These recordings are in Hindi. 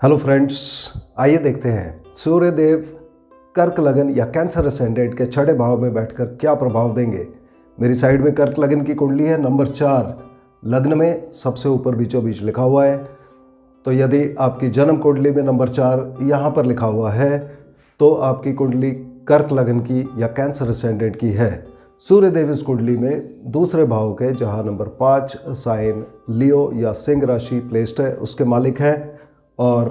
हेलो फ्रेंड्स, आइए देखते हैं सूर्य देव कर्क लगन या कैंसर असेंडेंट के छठे भाव में बैठकर क्या प्रभाव देंगे। मेरी साइड में कर्क लगन की कुंडली है, नंबर 4 लग्न में सबसे ऊपर बीचों बीच लिखा हुआ है। तो यदि आपकी जन्म कुंडली में नंबर 4 यहाँ पर लिखा हुआ है तो आपकी कुंडली कर्क लगन की या कैंसर असेंडेंट की है। सूर्य देव इस कुंडली में दूसरे भाव के, जहाँ नंबर 5 साइन लियो या सिंह राशि प्लेस्ड है, उसके मालिक हैं, और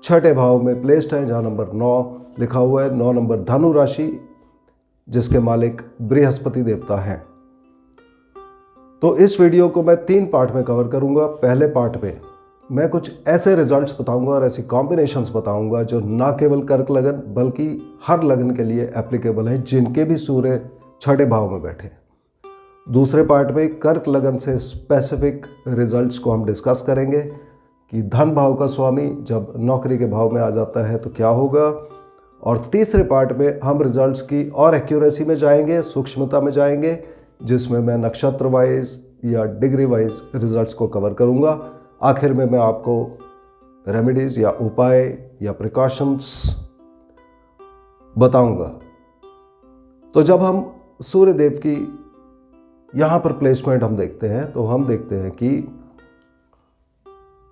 छठे भाव में प्लेस्ड है जहाँ नंबर 9 लिखा हुआ है। 9 नंबर धनु राशि, जिसके मालिक बृहस्पति देवता हैं। तो इस वीडियो को मैं 3 पार्ट में कवर करूंगा। पहले पार्ट में मैं कुछ ऐसे रिजल्ट्स बताऊंगा और ऐसी कॉम्बिनेशंस बताऊंगा जो ना केवल कर्क लगन बल्कि हर लगन के लिए एप्लीकेबल है, जिनके भी सूर्य छठे भाव में बैठे। दूसरे पार्ट में कर्क लगन से स्पेसिफिक रिजल्ट्स को हम डिस्कस करेंगे कि धन भाव का स्वामी जब नौकरी के भाव में आ जाता है तो क्या होगा। और तीसरे पार्ट में हम रिजल्ट्स की और एक्यूरेसी में जाएंगे, सूक्ष्मता में जाएंगे, जिसमें मैं नक्षत्र वाइज या डिग्री वाइज रिजल्ट्स को कवर करूंगा। आखिर में मैं आपको रेमेडीज या उपाय या प्रिकॉशंस बताऊंगा। तो जब हम सूर्य देव की यहाँ पर प्लेसमेंट हम देखते हैं तो हम देखते हैं कि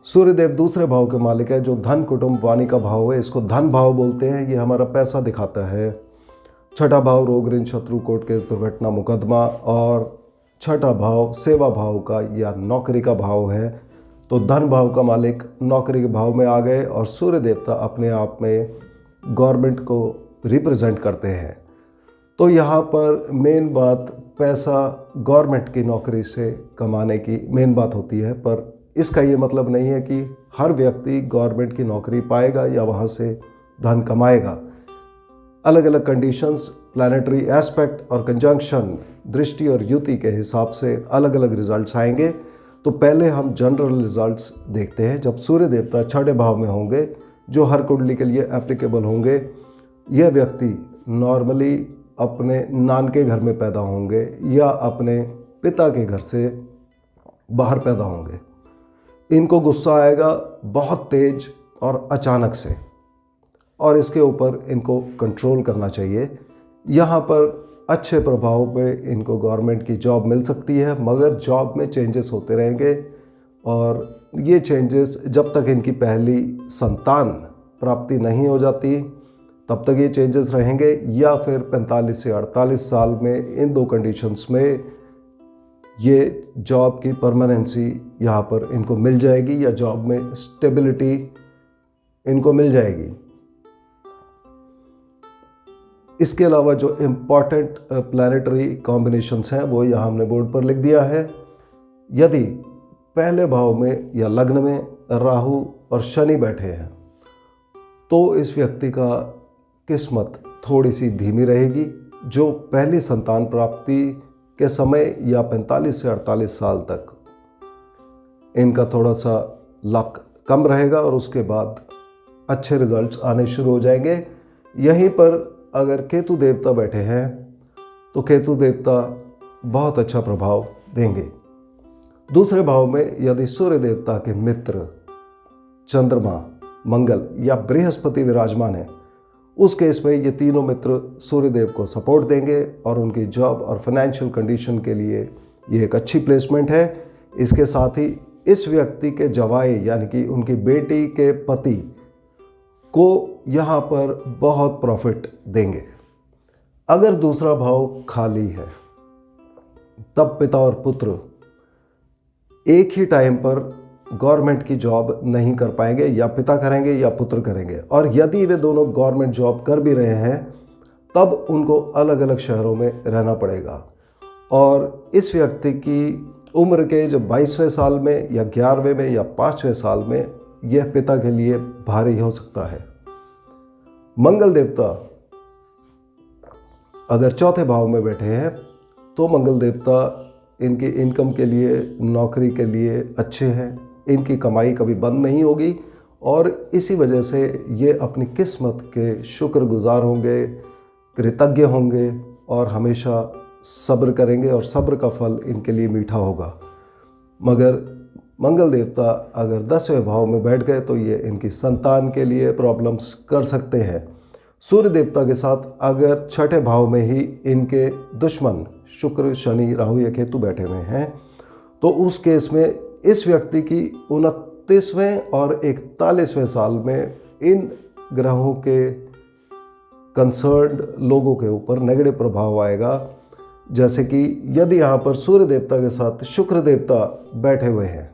सूर्यदेव दूसरे भाव के मालिक है, जो धन कुटुंब वाणी का भाव है। इसको धन भाव बोलते हैं। ये हमारा पैसा दिखाता है। छठा भाव रोग ऋण शत्रु कोर्ट केस दुर्घटना मुकदमा, और छठा भाव सेवा भाव का या नौकरी का भाव है। तो धन भाव का मालिक नौकरी के भाव में आ गए और सूर्य देवता अपने आप में गवर्नमेंट को रिप्रेजेंट करते हैं। तो यहाँ पर मेन बात पैसा गवर्नमेंट की नौकरी से कमाने की मेन बात होती है, पर इसका ये मतलब नहीं है कि हर व्यक्ति गवर्नमेंट की नौकरी पाएगा या वहाँ से धन कमाएगा। अलग अलग कंडीशंस, प्लैनेटरी एस्पेक्ट और कंजंक्शन, दृष्टि और युति के हिसाब से अलग अलग रिजल्ट्स आएंगे। तो पहले हम जनरल रिजल्ट्स देखते हैं। जब सूर्य देवता छठे भाव में होंगे, जो हर कुंडली के लिए एप्लीकेबल होंगे, यह व्यक्ति नॉर्मली अपने नानके घर में पैदा होंगे या अपने पिता के घर से बाहर पैदा होंगे। इनको गुस्सा आएगा बहुत तेज और अचानक से, और इसके ऊपर इनको कंट्रोल करना चाहिए। यहाँ पर अच्छे प्रभाव में इनको गवर्नमेंट की जॉब मिल सकती है, मगर जॉब में चेंजेस होते रहेंगे, और ये चेंजेस जब तक इनकी पहली संतान प्राप्ति नहीं हो जाती तब तक ये चेंजेस रहेंगे, या फिर 45 से 48 साल में इन 2 कंडीशंस में ये जॉब की परमानेंसी यहाँ पर इनको मिल जाएगी या जॉब में स्टेबिलिटी इनको मिल जाएगी। इसके अलावा जो इम्पॉर्टेंट प्लैनेटरी कॉम्बिनेशंस हैं वो यहाँ हमने बोर्ड पर लिख दिया है। यदि पहले भाव में या लग्न में राहु और शनि बैठे हैं तो इस व्यक्ति का किस्मत थोड़ी सी धीमी रहेगी। जो पहली संतान प्राप्ति के समय या 45 से 48 साल तक इनका थोड़ा सा लक कम रहेगा, और उसके बाद अच्छे रिजल्ट्स आने शुरू हो जाएंगे। यहीं पर अगर केतु देवता बैठे हैं तो केतु देवता बहुत अच्छा प्रभाव देंगे। दूसरे भाव में यदि सूर्य देवता के मित्र चंद्रमा, मंगल या बृहस्पति विराजमान है, उस केस में ये तीनों मित्र सूर्य देव को सपोर्ट देंगे और उनकी जॉब और फाइनेंशियल कंडीशन के लिए ये एक अच्छी प्लेसमेंट है। इसके साथ ही इस व्यक्ति के जवाई यानी कि उनकी बेटी के पति को यहाँ पर बहुत प्रॉफिट देंगे। अगर दूसरा भाव खाली है तब पिता और पुत्र एक ही टाइम पर गवर्नमेंट की जॉब नहीं कर पाएंगे, या पिता करेंगे या पुत्र करेंगे। और यदि वे दोनों गवर्नमेंट जॉब कर भी रहे हैं तब उनको अलग अलग शहरों में रहना पड़ेगा। और इस व्यक्ति की उम्र के जो 22वें साल में या 11वें में या 5वें साल में यह पिता के लिए भारी हो सकता है। मंगल देवता अगर चौथे भाव में बैठे हैं तो मंगल देवता इनकी इनकम के लिए, नौकरी के लिए अच्छे हैं। इनकी कमाई कभी बंद नहीं होगी, और इसी वजह से ये अपनी किस्मत के शुक्रगुजार होंगे, कृतज्ञ होंगे और हमेशा सब्र करेंगे, और सब्र का फल इनके लिए मीठा होगा। मगर मंगल देवता अगर 10वें भाव में बैठ गए तो ये इनकी संतान के लिए प्रॉब्लम्स कर सकते हैं। सूर्य देवता के साथ अगर 6ठे भाव में ही इनके दुश्मन शुक्र, शनि, राहु या केतु बैठे हुए हैं तो उस केस में इस व्यक्ति की 29वें और 41वें साल में इन ग्रहों के कंसर्न्ड लोगों के ऊपर नेगेटिव प्रभाव आएगा। जैसे कि यदि यहाँ पर सूर्य देवता के साथ शुक्र देवता बैठे हुए हैं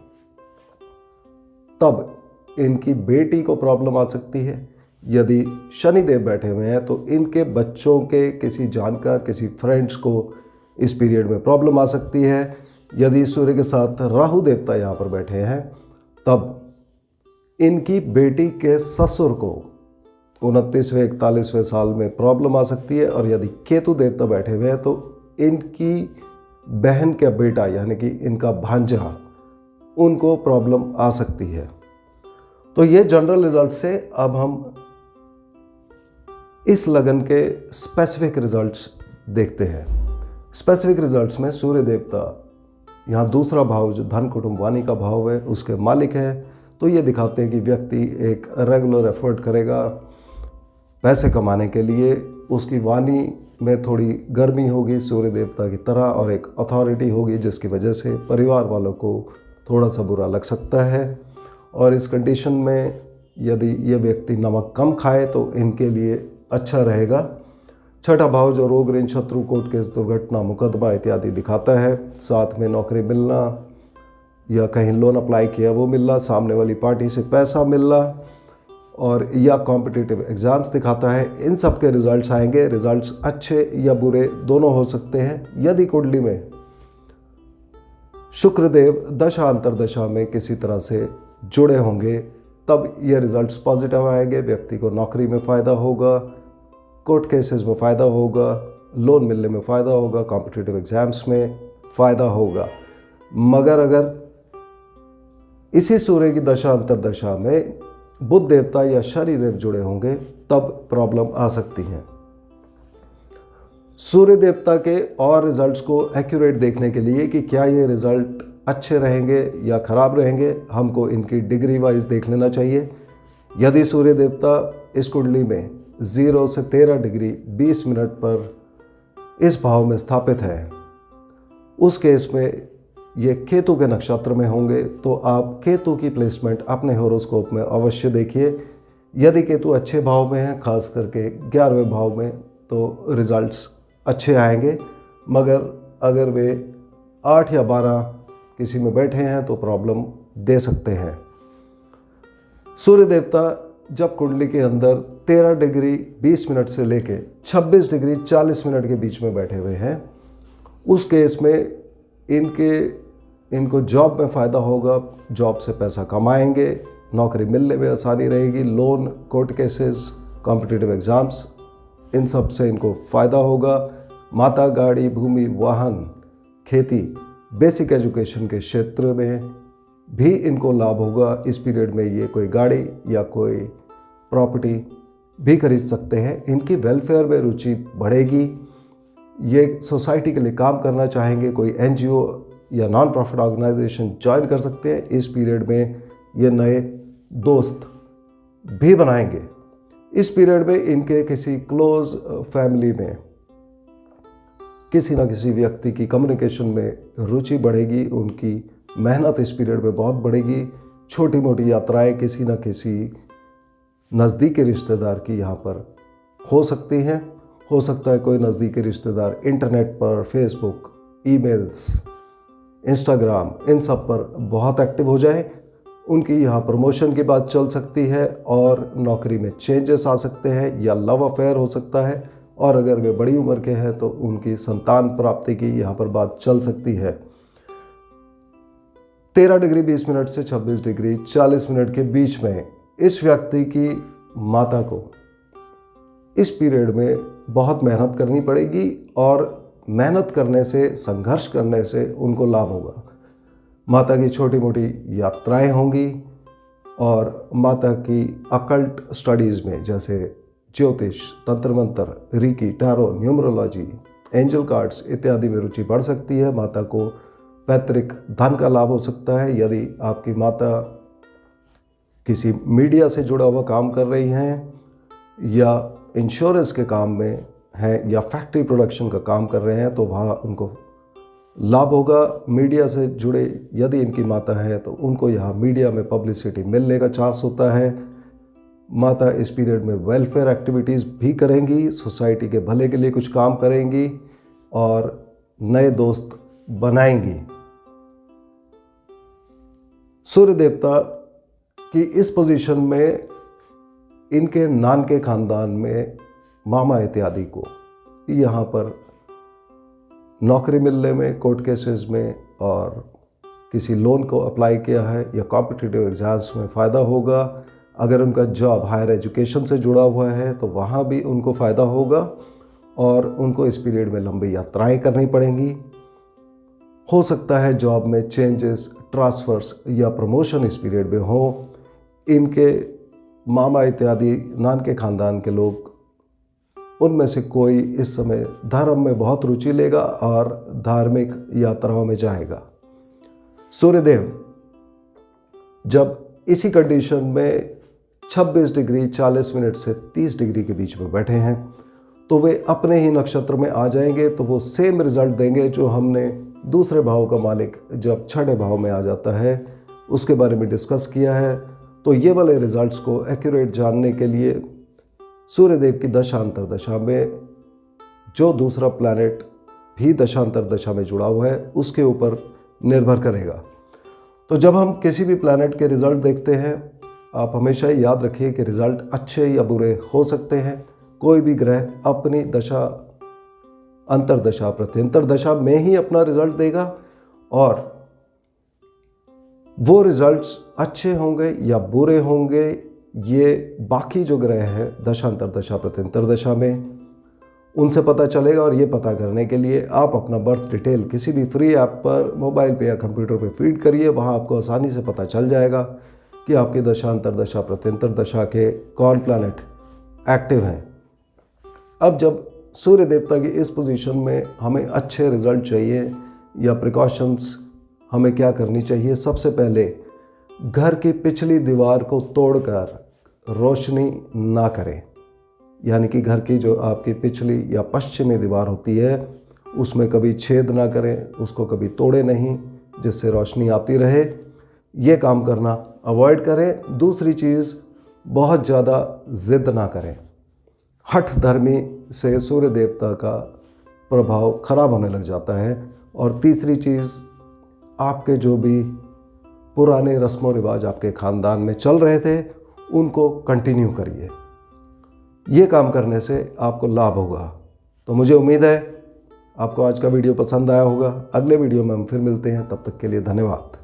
तब इनकी बेटी को प्रॉब्लम आ सकती है। यदि शनिदेव बैठे हुए हैं तो इनके बच्चों के किसी जानकार, किसी फ्रेंड्स को इस पीरियड में प्रॉब्लम आ सकती है। यदि सूर्य के साथ राहु देवता यहाँ पर बैठे हैं तब इनकी बेटी के ससुर को 29वें 41वें साल में प्रॉब्लम आ सकती है। और यदि केतु देवता बैठे हुए हैं तो इनकी बहन का बेटा यानी कि इनका भांजा, उनको प्रॉब्लम आ सकती है। तो ये जनरल रिजल्ट से अब हम इस लगन के स्पेसिफिक रिजल्ट्स देखते हैं। स्पेसिफिक रिजल्ट्स में सूर्य देवता यहाँ दूसरा भाव जो धन कुटुंब वाणी का भाव है उसके मालिक है। तो ये दिखाते हैं कि व्यक्ति एक रेगुलर एफर्ट करेगा पैसे कमाने के लिए। उसकी वाणी में थोड़ी गर्मी होगी सूर्य देवता की तरह और एक अथॉरिटी होगी जिसकी वजह से परिवार वालों को थोड़ा सा बुरा लग सकता है। और इस कंडीशन में यदि ये व्यक्ति नमक कम खाए तो इनके लिए अच्छा रहेगा। 6ठा भाव जो रोग, ऋण, शत्रु, कोर्ट केस, दुर्घटना, मुकदमा इत्यादि दिखाता है। साथ में नौकरी मिलना या कहीं लोन अप्लाई किया वो मिलना, सामने वाली पार्टी से पैसा मिलना और या कॉम्पिटिटिव एग्ज़ाम्स दिखाता है। इन सब के रिजल्ट्स आएंगे। रिजल्ट्स अच्छे या बुरे दोनों हो सकते हैं। यदि कुंडली में शुक्रदेव दशा अंतरदशा में किसी तरह से जुड़े होंगे तब ये रिजल्ट्स पॉजिटिव आएंगे। व्यक्ति को नौकरी में फ़ायदा होगा, कोर्ट केसेस में फ़ायदा होगा, लोन मिलने में फ़ायदा होगा, कॉम्पिटिटिव एग्ज़ाम्स में फ़ायदा होगा। मगर अगर इसी सूर्य की दशा अंतरदशा में बुध देवता या शनि देव जुड़े होंगे तब प्रॉब्लम आ सकती है। सूर्य देवता के और रिजल्ट्स को एक्यूरेट देखने के लिए कि क्या ये रिजल्ट अच्छे रहेंगे या ख़राब रहेंगे, हमको इनकी डिग्री वाइज देख लेना चाहिए। यदि सूर्य देवता इस कुंडली में 0 से 13 डिग्री 20 मिनट पर इस भाव में स्थापित है, उस केस में ये केतु के नक्षत्र में होंगे तो आप केतु की प्लेसमेंट अपने हॉरोस्कोप में अवश्य देखिए। यदि केतु अच्छे भाव में है, खास करके 11वें भाव में, तो रिजल्ट्स अच्छे आएंगे। मगर अगर वे 8 या 12 किसी में बैठे हैं तो प्रॉब्लम दे सकते हैं। सूर्य देवता जब कुंडली के अंदर 13 डिग्री 20 मिनट से लेके 26 डिग्री 40 मिनट के बीच में बैठे हुए हैं, उस केस में इनको जॉब में फ़ायदा होगा, जॉब से पैसा कमाएंगे, नौकरी मिलने में आसानी रहेगी, loan, court cases, competitive exams, इन सब से इनको फ़ायदा होगा। माता, गाड़ी, भूमि, वाहन, खेती, बेसिक एजुकेशन के क्षेत्र में भी इनको लाभ होगा। इस पीरियड में ये कोई गाड़ी या कोई प्रॉपर्टी भी खरीद सकते हैं। इनकी वेलफेयर में रुचि बढ़ेगी। ये सोसाइटी के लिए काम करना चाहेंगे, कोई एनजीओ या नॉन प्रॉफिट ऑर्गेनाइजेशन ज्वाइन कर सकते हैं। इस पीरियड में ये नए दोस्त भी बनाएंगे। इस पीरियड में इनके किसी क्लोज फैमिली में किसी न किसी व्यक्ति की कम्युनिकेशन में रुचि बढ़ेगी। उनकी मेहनत इस पीरियड में बहुत बढ़ेगी। छोटी मोटी यात्राएं किसी न किसी नज़दीकी रिश्तेदार की यहाँ पर हो सकती हैं। हो सकता है कोई नज़दीकी रिश्तेदार इंटरनेट पर, फेसबुक, ईमेल्स, इंस्टाग्राम, इन सब पर बहुत एक्टिव हो जाए। उनकी यहाँ प्रमोशन की बात चल सकती है और नौकरी में चेंजेस आ सकते हैं या लव अफेयर हो सकता है। और अगर वे बड़ी उम्र के हैं तो उनकी संतान प्राप्ति की यहाँ पर बात चल सकती है। 13 डिग्री 20 मिनट से 26 डिग्री 40 मिनट के बीच में इस व्यक्ति की माता को इस पीरियड में बहुत मेहनत करनी पड़ेगी और मेहनत करने से, संघर्ष करने से उनको लाभ होगा। माता की छोटी मोटी यात्राएं होंगी और माता की अकल्ट स्टडीज़ में जैसे ज्योतिष, तंत्र मंत्र, Ricky, tarot, numerology, angel cards इत्यादि में रुचि बढ़ सकती है। माता को पैतृक धन का लाभ हो सकता है। यदि आपकी माता किसी मीडिया से जुड़ा हुआ काम कर रही हैं या इंश्योरेंस के काम में हैं या फैक्ट्री प्रोडक्शन का काम कर रहे हैं तो वहाँ उनको लाभ होगा। मीडिया से जुड़े यदि इनकी माता है तो उनको यहाँ मीडिया में पब्लिसिटी मिलने का चांस होता है। माता इस पीरियड में वेलफेयर एक्टिविटीज़ भी करेंगी, सोसाइटी के भले के लिए कुछ काम करेंगी और नए दोस्त बनाएंगी। सूर्य देवता की इस पोजीशन में इनके नानके खानदान में मामा इत्यादि को यहाँ पर नौकरी मिलने में, कोर्ट केसेस में और किसी लोन को अप्लाई किया है या कॉम्पिटिटिव एग्जाम्स में फ़ायदा होगा। अगर उनका जॉब हायर एजुकेशन से जुड़ा हुआ है तो वहाँ भी उनको फ़ायदा होगा और उनको इस पीरियड में लंबी यात्राएं करनी पड़ेंगी। हो सकता है जॉब में चेंजेस, ट्रांसफ़र्स या प्रमोशन इस पीरियड में हो। इनके मामा इत्यादि नानके खानदान के लोग, उनमें से कोई इस समय धर्म में बहुत रुचि लेगा और धार्मिक यात्राओं में जाएगा। सूर्यदेव जब इसी कंडीशन में 26 डिग्री 40 मिनट से 30 डिग्री के बीच में बैठे हैं तो वे अपने ही नक्षत्र में आ जाएंगे, तो वो सेम रिजल्ट देंगे जो हमने दूसरे भाव का मालिक जब छठे भाव में आ जाता है उसके बारे में डिस्कस किया है। तो ये वाले रिजल्ट्स को एक्यूरेट जानने के लिए सूर्यदेव की दशांतर दशा में जो दूसरा प्लैनेट भी दशांतर दशा में जुड़ा हुआ है उसके ऊपर निर्भर करेगा। तो जब हम किसी भी प्लैनेट के रिज़ल्ट देखते हैं, आप हमेशा ही याद रखिए कि रिज़ल्ट अच्छे या बुरे हो सकते हैं। कोई भी ग्रह अपनी दशा, अंतर्दशा, प्रत्यंतर दशा में ही अपना रिज़ल्ट देगा और वो रिज़ल्ट्स अच्छे होंगे या बुरे होंगे ये बाकी जो ग्रह हैं दशांतर दशा, प्रत्यंतर दशा में, उनसे पता चलेगा। और ये पता करने के लिए आप अपना बर्थ डिटेल किसी भी फ्री ऐप पर मोबाइल पे या कंप्यूटर पे फीड करिए, वहाँ आपको आसानी से पता चल जाएगा कि आपकी दशांतर दशा, प्रत्यंतर दशा के कौन प्लैनेट एक्टिव हैं। अब जब सूर्य देवता की इस पोजीशन में हमें अच्छे रिजल्ट चाहिए या प्रिकॉशंस हमें क्या करनी चाहिए? सबसे पहले घर की पिछली दीवार को तोड़कर रोशनी ना करें, यानी कि घर की जो आपकी पिछली या पश्चिमी दीवार होती है उसमें कभी छेद ना करें, उसको कभी तोड़े नहीं जिससे रोशनी आती रहे। ये काम करना अवॉइड करें। दूसरी चीज़, बहुत ज़्यादा ज़िद ना करें। हठ धर्मी से सूर्य देवता का प्रभाव खराब होने लग जाता है। और तीसरी चीज़, आपके जो भी पुराने रस्मों रिवाज आपके ख़ानदान में चल रहे थे उनको कंटिन्यू करिए। ये काम करने से आपको लाभ होगा। तो मुझे उम्मीद है आपको आज का वीडियो पसंद आया होगा। अगले वीडियो में हम फिर मिलते हैं, तब तक के लिए धन्यवाद।